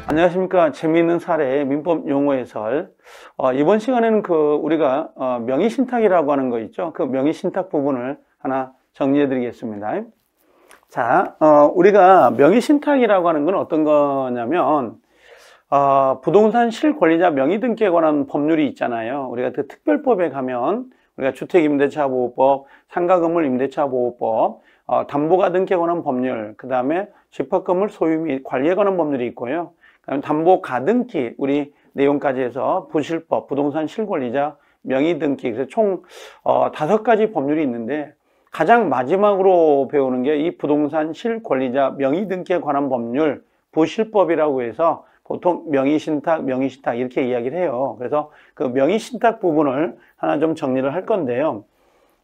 안녕하십니까. 재미있는 사례 민법 용어 해설. 이번 시간에는 우리가 명의신탁이라고 하는 거 있죠. 그 명의신탁 부분을 하나 정리해 드리겠습니다. 자, 우리가 명의신탁이라고 하는 건 어떤 거냐면 부동산 실권리자 명의등기에 관한 법률이 있잖아요. 우리가 그 특별법에 가면 우리가 주택임대차보호법, 상가건물임대차보호법, 담보가 등기에 관한 법률, 그 다음에 집합건물 소유 및 관리에 관한 법률이 있고요. 그다음에 담보 가등기 우리 내용까지 해서 부실법, 부동산 실권리자 명의등기, 그래서 총 5가지 법률이 있는데 가장 마지막으로 배우는 게 이 부동산 실권리자 명의등기에 관한 법률 부실법이라고 해서 보통 명의신탁 이렇게 이야기를 해요. 그래서 그 명의신탁 부분을 하나 좀 정리를 할 건데요.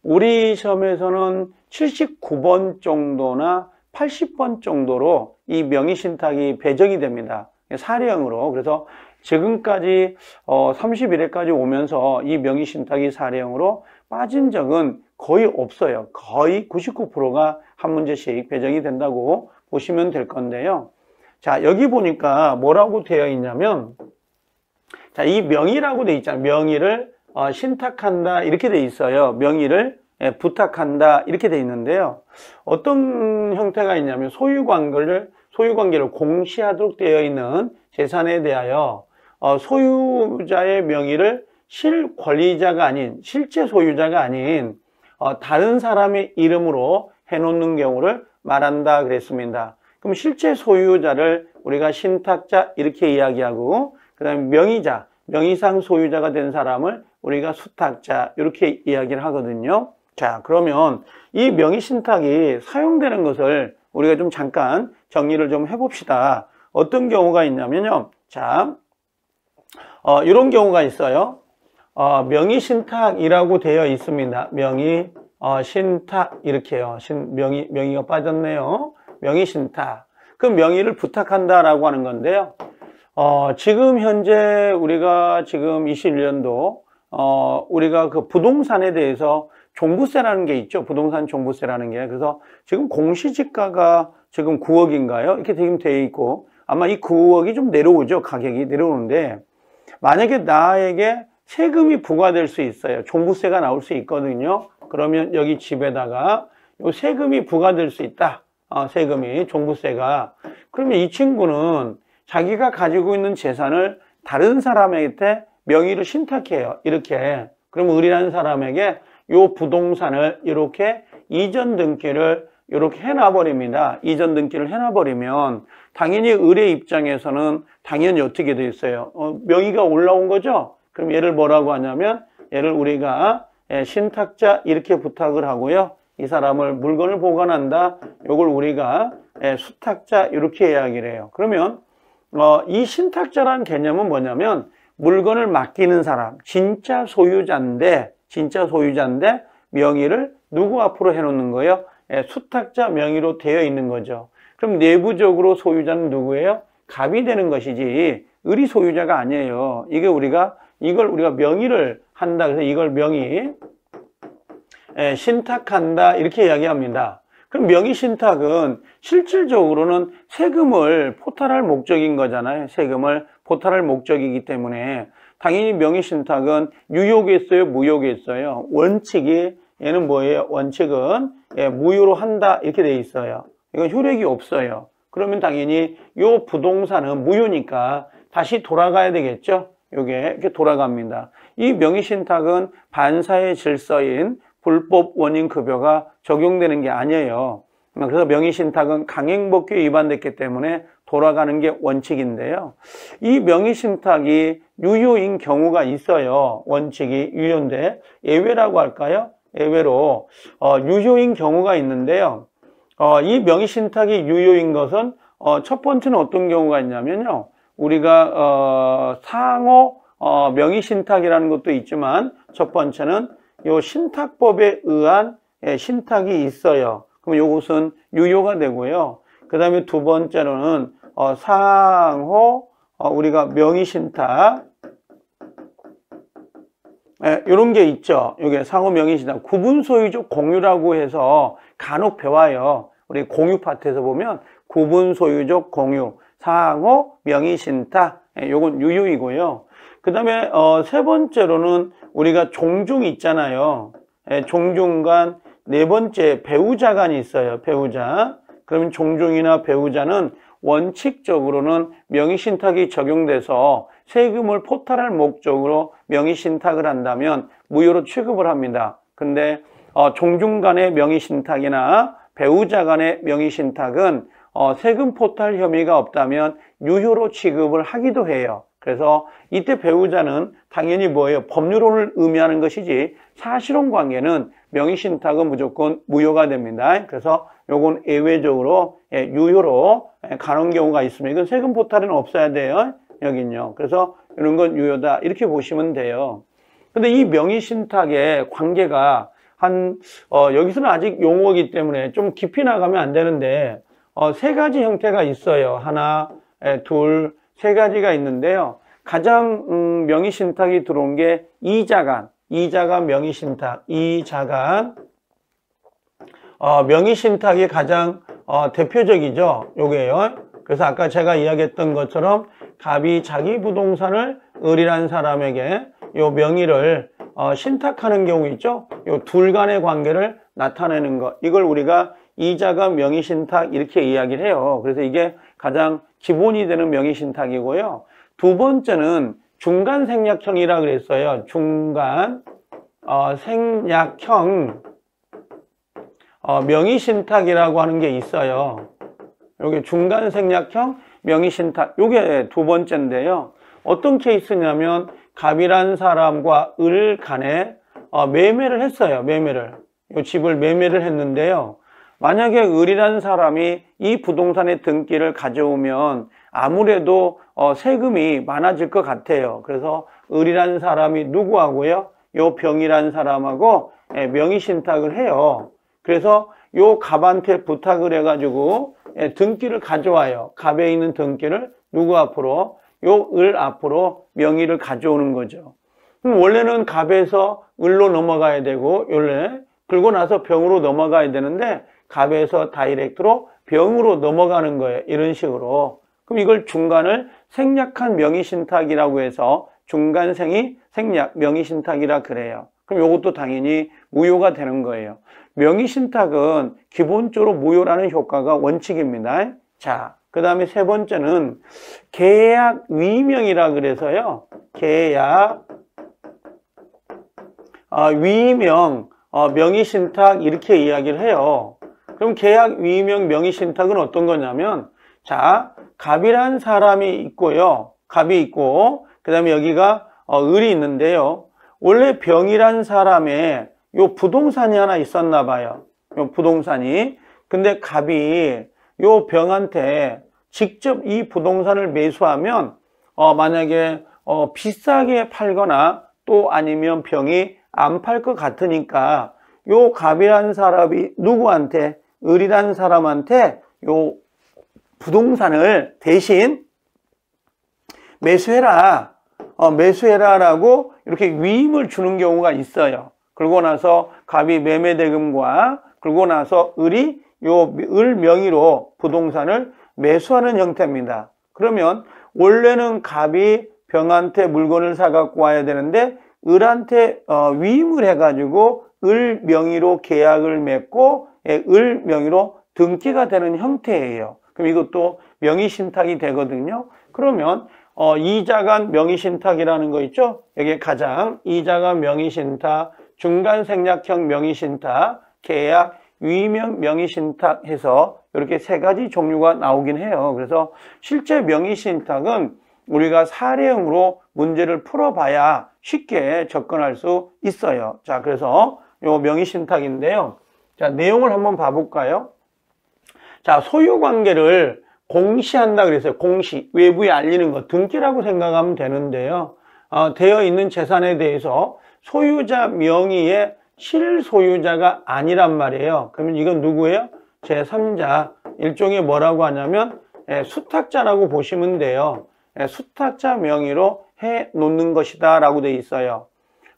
우리 시험에서는 79번 정도나 80번 정도로 이 명의신탁이 배정이 됩니다. 사례형으로. 그래서 지금까지 31회까지 오면서 이 명의신탁이 사례형으로 빠진 적은 거의 없어요. 거의 99%가 한 문제씩 배정이 된다고 보시면 될 건데요. 자, 여기 보니까 뭐라고 되어 있냐면, 자, 이 명의라고 되어 있잖아요. 명의를 신탁한다 이렇게 되어 있어요. 명의를 부탁한다 이렇게 되어 있는데요. 어떤 형태가 있냐면 소유관계를 공시하도록 되어 있는 재산에 대하여 소유자의 명의를 실권리자가 아닌, 실제 소유자가 아닌 다른 사람의 이름으로 해놓는 경우를 말한다 그랬습니다. 그럼 실제 소유자를 우리가 신탁자 이렇게 이야기하고, 그 다음에 명의자, 명의상 소유자가 된 사람을 우리가 수탁자 이렇게 이야기를 하거든요. 자, 그러면 이 명의신탁이 사용되는 것을 우리가 좀 잠깐 정리를 좀 해봅시다. 어떤 경우가 있냐면요. 자, 이런 경우가 있어요. 명의신탁이라고 되어 있습니다. 명의신탁 이렇게요. 명의가 빠졌네요. 명의신탁. 그 명의를 부탁한다라고 하는 건데요. 지금 현재 우리가 지금 21년도 우리가 그 부동산에 대해서 종부세라는 게 있죠. 부동산 종부세라는 게. 그래서 지금 공시지가가 지금 9억인가요? 이렇게 지금 되어 있고, 아마 이 9억이 좀 내려오죠. 가격이 내려오는데, 만약에 나에게 세금이 부과될 수 있어요. 종부세가 나올 수 있거든요. 그러면 여기 집에다가 요 세금이 부과될 수 있다. 세금이, 종부세가. 그러면 이 친구는 자기가 가지고 있는 재산을 다른 사람한테 명의를 신탁해요. 이렇게. 그러면 을이라는 사람에게 요 부동산을 이렇게 이전 등기를 이렇게 해놔버립니다. 이전 등기를 해놔버리면 당연히 을의 입장에서는 당연히 어떻게 돼 있어요? 명의가 올라온 거죠? 그럼 얘를 뭐라고 하냐면 얘를 우리가 신탁자 이렇게 부탁을 하고요. 이 사람을 물건을 보관한다. 요걸 우리가 수탁자 이렇게 이야기를 해요. 그러면 이 신탁자라는 개념은 뭐냐면 물건을 맡기는 사람, 진짜 소유자인데 명의를 누구 앞으로 해놓는 거예요? 수탁자 명의로 되어 있는 거죠. 그럼 내부적으로 소유자는 누구예요? 갑이 되는 것이지 을이 소유자가 아니에요. 이걸 우리가 명의를 한다. 그래서 이걸 명의 신탁한다 이렇게 이야기합니다. 그럼 명의신탁은 실질적으로는 세금을 포탈할 목적인 거잖아요. 세금을 포탈할 목적이기 때문에 당연히 명의신탁은 유효가 있어요, 무효가 있어요. 원칙이 얘는 뭐예요? 원칙은 무효로 한다 이렇게 돼 있어요. 이건 효력이 없어요. 그러면 당연히 요 부동산은 무효니까 다시 돌아가야 되겠죠. 요게 이렇게 돌아갑니다. 이 명의신탁은 반사의 질서인 불법 원인급여가 적용되는 게 아니에요. 그래서 명의신탁은 강행법규에 위반됐기 때문에 돌아가는 게 원칙인데요. 이 명의신탁이 유효인 경우가 있어요. 원칙이 유효인데 예외라고 할까요? 예외로 유효인 경우가 있는데요. 이 명의신탁이 유효인 것은 첫 번째는 어떤 경우가 있냐면요. 우리가 상호 명의신탁이라는 것도 있지만 첫 번째는 요 신탁법에 의한 신탁이 있어요. 그럼 요것은 유효가 되고요. 그 다음에 두 번째로는 상호 우리가 명의신탁 이런 게 있죠. 이게 상호 명의신탁 구분소유적 공유라고 해서 간혹 배워요. 우리 공유 파트에서 보면 구분소유적 공유, 상호, 명의신탁. 요건 유효이고요. 그 다음에 세 번째로는 우리가 종중 있잖아요. 종중간, 네 번째 배우자간이 있어요. 배우자. 그러면 종중이나 배우자는 원칙적으로는 명의신탁이 적용돼서 세금을 포탈할 목적으로 명의신탁을 한다면 무효로 취급을 합니다. 근데 종중 간의 명의신탁이나 배우자 간의 명의신탁은 세금 포탈 혐의가 없다면 유효로 취급을 하기도 해요. 그래서 이때 배우자는 당연히 뭐예요? 법률혼을 의미하는 것이지 사실혼 관계는 명의신탁은 무조건 무효가 됩니다. 그래서 요건 예외적으로 유효로 가는 경우가 있으면 이건 세금 포탈은 없어야 돼요. 여긴요. 그래서 이런 건 유효다. 이렇게 보시면 돼요. 근데 이 명의신탁의 관계가 여기서는 아직 용어이기 때문에 좀 깊이 나가면 안 되는데 세 가지 형태가 있어요. 하나, 둘, 세 가지가 있는데요. 가장 명의신탁이 들어온 게 이자간 명의신탁, 이자간 명의신탁이 가장 대표적이죠. 요게요. 그래서 아까 제가 이야기했던 것처럼 갑이 자기 부동산을 을이란 사람에게 요 명의를 신탁하는 경우 있죠. 요 둘 간의 관계를 나타내는 것. 이걸 우리가 이자간 명의신탁 이렇게 이야기를 해요. 그래서 이게 가장 기본이 되는 명의신탁이고요. 두 번째는 중간생략형이라 그랬어요. 중간 생략형 명의신탁이라고 하는 게 있어요. 여기 중간생략형 명의신탁, 요게 두 번째인데요. 어떤 케이스냐면 갑이란 사람과 을 간에 매매를 했어요. 요 집을 매매를 했는데요. 만약에 을이라는 사람이 이 부동산의 등기를 가져오면 아무래도 세금이 많아질 것 같아요. 그래서 을이라는 사람이 누구하고요? 요 병이라는 사람하고 명의신탁을 해요. 그래서 요 갑한테 부탁을 해가지고 등기를 가져와요. 갑에 있는 등기를 누구 앞으로? 요 을 앞으로 명의를 가져오는 거죠. 그럼 원래는 갑에서 을로 넘어가야 되고 원래 그러고 나서 병으로 넘어가야 되는데 갑에서 다이렉트로 병으로 넘어가는 거예요. 이런 식으로. 그럼 이걸 중간을 생략한 명의신탁이라고 해서 생략 명의신탁이라 그래요. 그럼 이것도 당연히 무효가 되는 거예요. 명의신탁은 기본적으로 무효라는 효과가 원칙입니다. 자, 그 다음에 세 번째는 계약 위명이라 그래서요. 계약 위명 명의신탁 이렇게 이야기를 해요. 그럼 계약 위명 명의신탁은 어떤 거냐면 자, 갑이란 사람이 있고요. 갑이 있고 그 다음에 여기가 을이 있는데요. 원래 병이란 사람의 요 부동산이 하나 있었나 봐요. 요 부동산이. 근데 갑이 요 병한테 직접 이 부동산을 매수하면 만약에 비싸게 팔거나 또 아니면 병이 안 팔 것 같으니까 요 갑이라는 사람이 누구한테? 을이라는 사람한테 요 부동산을 대신 매수해라라고 이렇게 위임을 주는 경우가 있어요. 그러고 나서 갑이 매매대금과 그러고 나서 을이 요 을 명의로 부동산을 매수하는 형태입니다. 그러면 원래는 갑이 병한테 물건을 사갖고 와야 되는데 을한테 위임을 해가지고 을 명의로 계약을 맺고 을 명의로 등기가 되는 형태예요. 그럼 이것도 명의신탁이 되거든요. 그러면 이자간 명의신탁이라는 거 있죠? 여기 가장 이자간 명의신탁, 중간생략형 명의신탁, 계약 위명 명의신탁 해서 이렇게 세 가지 종류가 나오긴 해요. 그래서 실제 명의신탁은 우리가 사례형으로 문제를 풀어봐야 쉽게 접근할 수 있어요. 자, 그래서 요 명의신탁인데요. 자, 내용을 한번 봐볼까요? 자, 소유관계를 공시한다 그랬어요. 공시, 외부에 알리는 것, 등기라고 생각하면 되는데요. 되어 있는 재산에 대해서 소유자 명의의 실소유자가 아니란 말이에요. 그러면 이건 누구예요? 제3자, 일종의 뭐라고 하냐면 수탁자라고 보시면 돼요. 수탁자 명의로 해 놓는 것이다 라고 되어 있어요.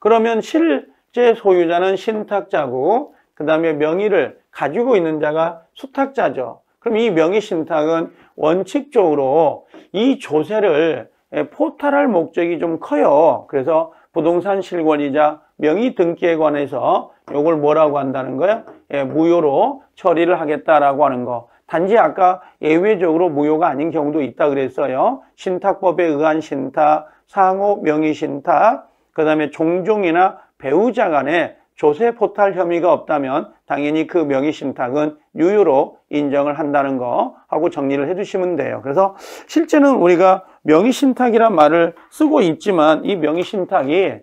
그러면 실제 소유자는 신탁자고 그 다음에 명의를 가지고 있는 자가 수탁자죠. 그럼 이 명의신탁은 원칙적으로 이 조세를 포탈할 목적이 좀 커요. 그래서 부동산 실권이자 명의 등기에 관해서 이걸 뭐라고 한다는 거예요? 무효로 처리를 하겠다라고 하는 거. 단지 아까 예외적으로 무효가 아닌 경우도 있다 그랬어요. 신탁법에 의한 신탁, 상호 명의 신탁, 그 다음에 종종이나 배우자 간에 조세 포탈 혐의가 없다면 당연히 그 명의 신탁은 유효로 인정을 한다는 거 하고 정리를 해주시면 돼요. 그래서 실제는 우리가 명의 신탁이란 말을 쓰고 있지만 이 명의 신탁이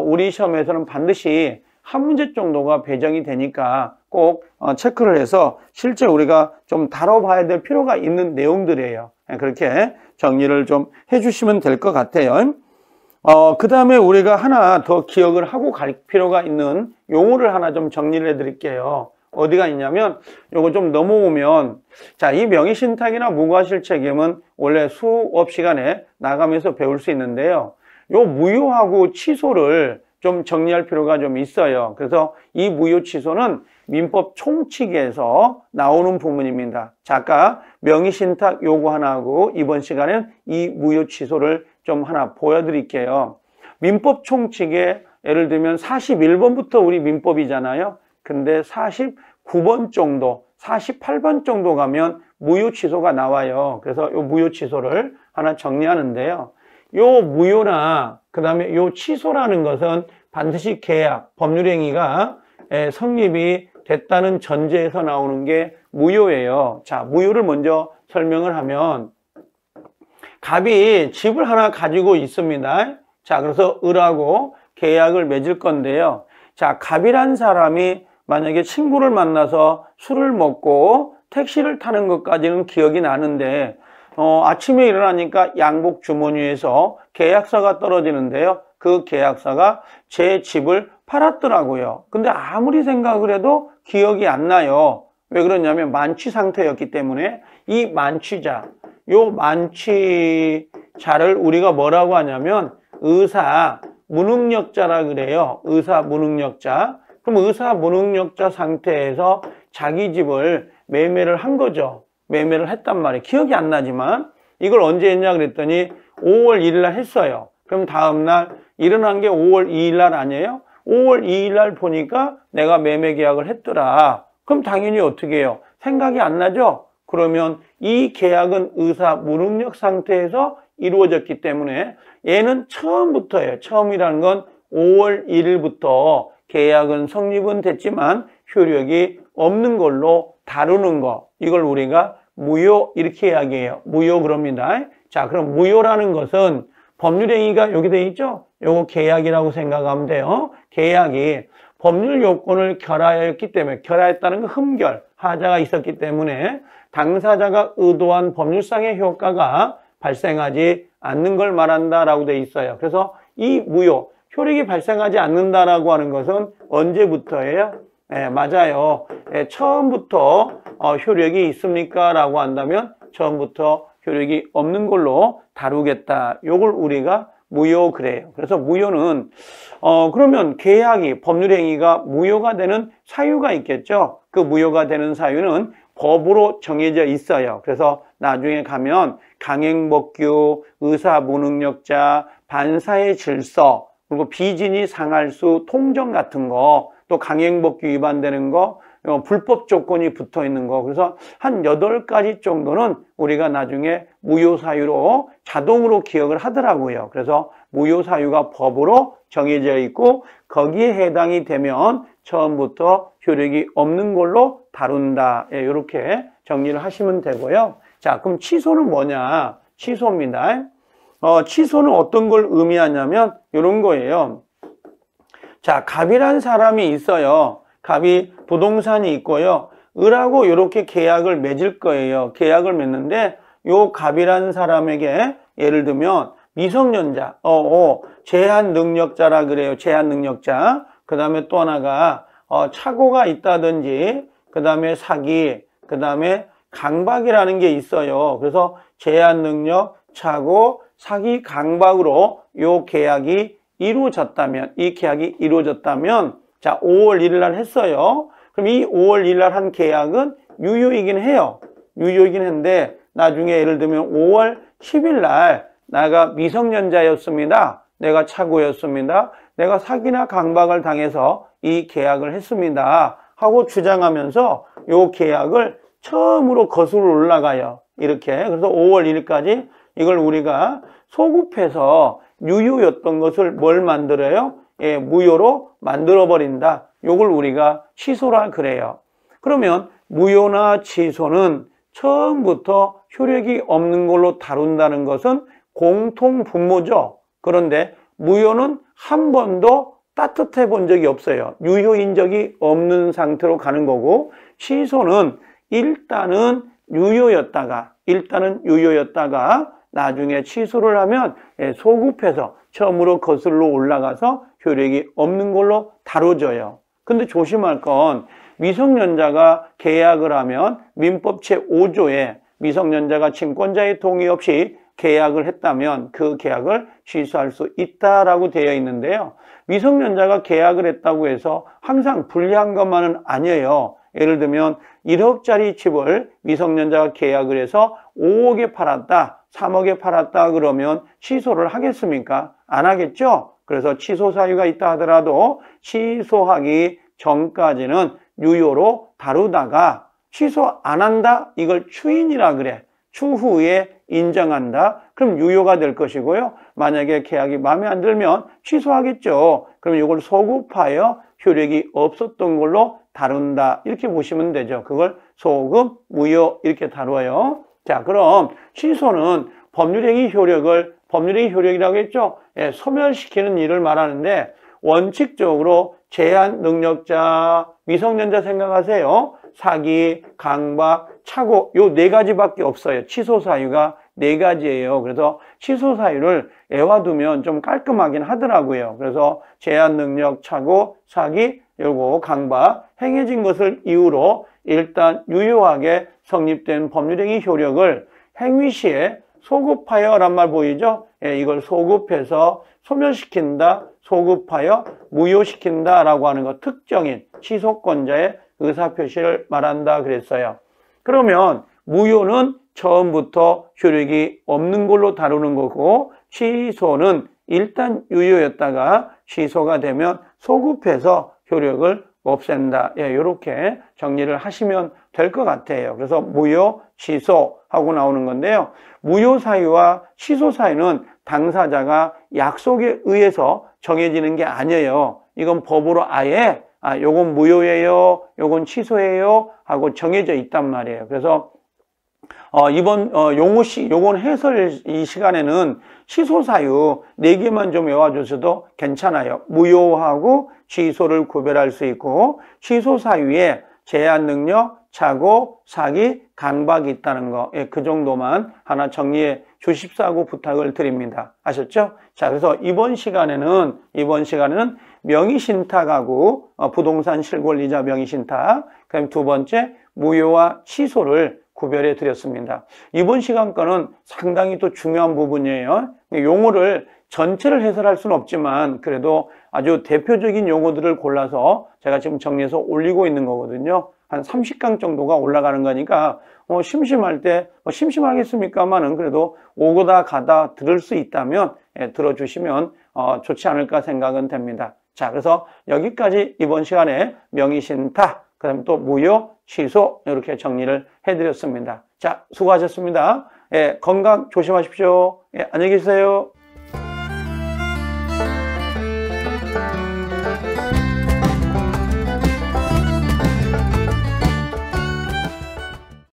우리 시험에서는 반드시 한 문제 정도가 배정이 되니까 꼭 체크를 해서 실제 우리가 좀 다뤄봐야 될 필요가 있는 내용들이에요. 그렇게 정리를 좀 해주시면 될 것 같아요. 그 다음에 우리가 하나 더 기억을 하고 갈 필요가 있는 용어를 하나 좀 정리를 해 드릴게요. 어디가 있냐면 요거 좀 넘어오면 자, 이 명의신탁이나 무과실책임은 원래 수업 시간에 나가면서 배울 수 있는데요. 요 무효하고 취소를 좀 정리할 필요가 좀 있어요. 그래서 이 무효 취소는 민법 총칙에서 나오는 부분입니다. 자, 아까 명의신탁 요거 하나 하고 이번 시간엔 이 무효 취소를 좀 하나 보여드릴게요. 민법 총칙에 예를 들면 41번부터 우리 민법이잖아요. 근데 49번 정도, 48번 정도 가면 무효 취소가 나와요. 그래서 요 무효 취소를 하나 정리하는데요. 요 무효나 그 다음에 요 취소라는 것은 반드시 계약, 법률행위가 성립이 됐다는 전제에서 나오는 게 무효예요. 자, 무효를 먼저 설명을 하면 갑이 집을 하나 가지고 있습니다. 자, 그래서 을하고 계약을 맺을 건데요. 자, 갑이란 사람이 만약에 친구를 만나서 술을 먹고 택시를 타는 것까지는 기억이 나는데 아침에 일어나니까 양복 주머니에서 계약서가 떨어지는데요. 그 계약서가 제 집을 팔았더라고요. 근데 아무리 생각을 해도 기억이 안 나요. 왜 그러냐면 만취 상태였기 때문에 이 만취자, 요 만취자를 우리가 뭐라고 하냐면 의사 무능력자라 그래요. 의사 무능력자. 그럼 의사 무능력자 상태에서 자기 집을 매매를 한 거죠. 매매를 했단 말이에요. 기억이 안 나지만 이걸 언제 했냐 그랬더니 5월 1일 날 했어요. 그럼 다음날 일어난 게 5월 2일 날 아니에요? 5월 2일 날 보니까 내가 매매 계약을 했더라. 그럼 당연히 어떻게 해요? 생각이 안 나죠? 그러면 이 계약은 의사 무능력 상태에서 이루어졌기 때문에 얘는 처음부터예요. 처음이라는 건 5월 1일부터 계약은 성립은 됐지만 효력이 없는 걸로 다루는 거. 이걸 우리가 무효 이렇게 이야기해요. 무효 그럽니다. 자, 그럼 무효라는 것은 법률행위가 여기 돼 있죠? 요거 계약이라고 생각하면 돼요. 계약이 법률 요건을 결하였기 때문에 결하했다는 건 흠결, 하자가 있었기 때문에 당사자가 의도한 법률상의 효과가 발생하지 않는 걸 말한다라고 돼 있어요. 그래서 이 무효, 효력이 발생하지 않는다라고 하는 것은 언제부터예요? 맞아요. 처음부터 효력이 있습니까? 라고 한다면 처음부터 효력이 없는 걸로 다루겠다. 요걸 우리가 무효 그래요. 그래서 무효는 그러면 계약이 법률행위가 무효가 되는 사유가 있겠죠. 그 무효가 되는 사유는 법으로 정해져 있어요. 그래서 나중에 가면 강행법규, 의사무능력자, 반사의 질서, 그리고 비진이 상할수 통정 같은 거, 또 강행법규 위반되는 거, 불법 조건이 붙어 있는 거. 그래서 한 8가지 정도는 우리가 나중에 무효 사유로 자동으로 기억을 하더라고요. 그래서 무효 사유가 법으로 정해져 있고 거기에 해당이 되면 처음부터 효력이 없는 걸로 다룬다. 이렇게 정리를 하시면 되고요. 자, 그럼 취소는 뭐냐? 취소입니다. 취소는 어떤 걸 의미하냐면 이런 거예요. 자, 갑이란 사람이 있어요. 갑이 부동산이 있고요. 을하고 이렇게 계약을 맺을 거예요. 계약을 맺는데 요 갑이란 사람에게 예를 들면 미성년자, 제한 능력자라 그래요. 제한 능력자. 그 다음에 또 하나가 착오가 있다든지, 그 다음에 사기, 그 다음에 강박이라는 게 있어요. 그래서 제한 능력, 착오, 사기, 강박으로 요 계약이 이루어졌다면, 이 계약이 이루어졌다면, 자, 5월 1일 날 했어요. 그럼 이 5월 1일 날 한 계약은 유효이긴 해요. 유효이긴 한데 나중에 예를 들면 5월 10일 날 내가 미성년자였습니다. 내가 착오였습니다. 내가 사기나 강박을 당해서 이 계약을 했습니다. 하고 주장하면서 이 계약을 처음으로 거슬러 올라가요. 이렇게. 그래서 5월 1일까지 이걸 우리가 소급해서 유효였던 것을 뭘 만들어요? 예, 무효로 만들어버린다. 요걸 우리가 취소라 그래요. 그러면 무효나 취소는 처음부터 효력이 없는 걸로 다룬다는 것은 공통분모죠. 그런데 무효는 한 번도 따뜻해 본 적이 없어요. 유효인 적이 없는 상태로 가는 거고, 취소는 일단은 유효였다가 나중에 취소를 하면 소급해서 처음으로 거슬러 올라가서 효력이 없는 걸로 다뤄져요. 근데 조심할 건 미성년자가 계약을 하면 민법 제5조에 미성년자가 친권자의 동의 없이 계약을 했다면 그 계약을 취소할 수 있다라고 되어 있는데요. 미성년자가 계약을 했다고 해서 항상 불리한 것만은 아니에요. 예를 들면 1억짜리 집을 미성년자가 계약을 해서 5억에 팔았다, 3억에 팔았다 그러면 취소를 하겠습니까? 안 하겠죠? 그래서 취소 사유가 있다 하더라도 취소하기 전까지는 유효로 다루다가 취소 안 한다? 이걸 추인이라 그래. 추후에 인정한다? 그럼 유효가 될 것이고요. 만약에 계약이 마음에 안 들면 취소하겠죠. 그럼 이걸 소급하여 효력이 없었던 걸로 다룬다. 이렇게 보시면 되죠. 그걸 소급, 무효 이렇게 다뤄요. 자, 그럼 취소는 법률행위 효력이라고 했죠. 예, 소멸시키는 일을 말하는데 원칙적으로 제한 능력자, 미성년자 생각하세요. 사기, 강박, 착오 요 네 가지밖에 없어요. 취소 사유가 네 가지예요. 그래서 취소 사유를 외워두면 좀 깔끔하긴 하더라고요. 그래서 제한 능력, 착오, 사기, 요거 강박, 행해진 것을 이유로 일단 유효하게 성립된 법률행위 효력을 행위시에 소급하여란 말 보이죠? 예, 이걸 소급해서 소멸시킨다, 소급하여 무효시킨다 라고 하는 것, 특정인 취소권자의 의사표시를 말한다 그랬어요. 그러면 무효는 처음부터 효력이 없는 걸로 다루는 거고, 취소는 일단 유효였다가 취소가 되면 소급해서 효력을 없앤다. 예, 이렇게 정리를 하시면 될 것 같아요. 그래서 무효, 취소하고 나오는 건데요. 무효 사유와 취소 사유는 당사자가 약속에 의해서 정해지는 게 아니에요. 이건 법으로 아예 요건 무효예요, 요건 취소예요 하고 정해져 있단 말이에요. 그래서 이번 요건 해설 이 시간에는 취소 사유 4개만 좀 외워주셔도 괜찮아요. 무효하고 취소를 구별할 수 있고, 취소 사유에 제한 능력, 착오, 사기, 강박이 있다는 거, 예, 그 정도만 하나 정리해 주십사고 부탁을 드립니다. 아셨죠? 자, 그래서 이번 시간에는 명의신탁하고 부동산 실권리자 명의신탁, 그다음 두 번째 무효와 취소를 구별해 드렸습니다. 이번 시간 거는 상당히 또 중요한 부분이에요. 용어를 전체를 해설할 수는 없지만 그래도 아주 대표적인 용어들을 골라서 제가 지금 정리해서 올리고 있는 거거든요. 한 30강 정도가 올라가는 거니까 심심할 때 심심하겠습니까만은 그래도 오고다 가다 들을 수 있다면 들어주시면 좋지 않을까 생각은 됩니다. 자, 그래서 여기까지 이번 시간에 명의신탁, 그 다음에 또 무효, 취소 이렇게 정리를 해드렸습니다. 자, 수고하셨습니다. 예, 건강 조심하십시오. 예, 안녕히 계세요.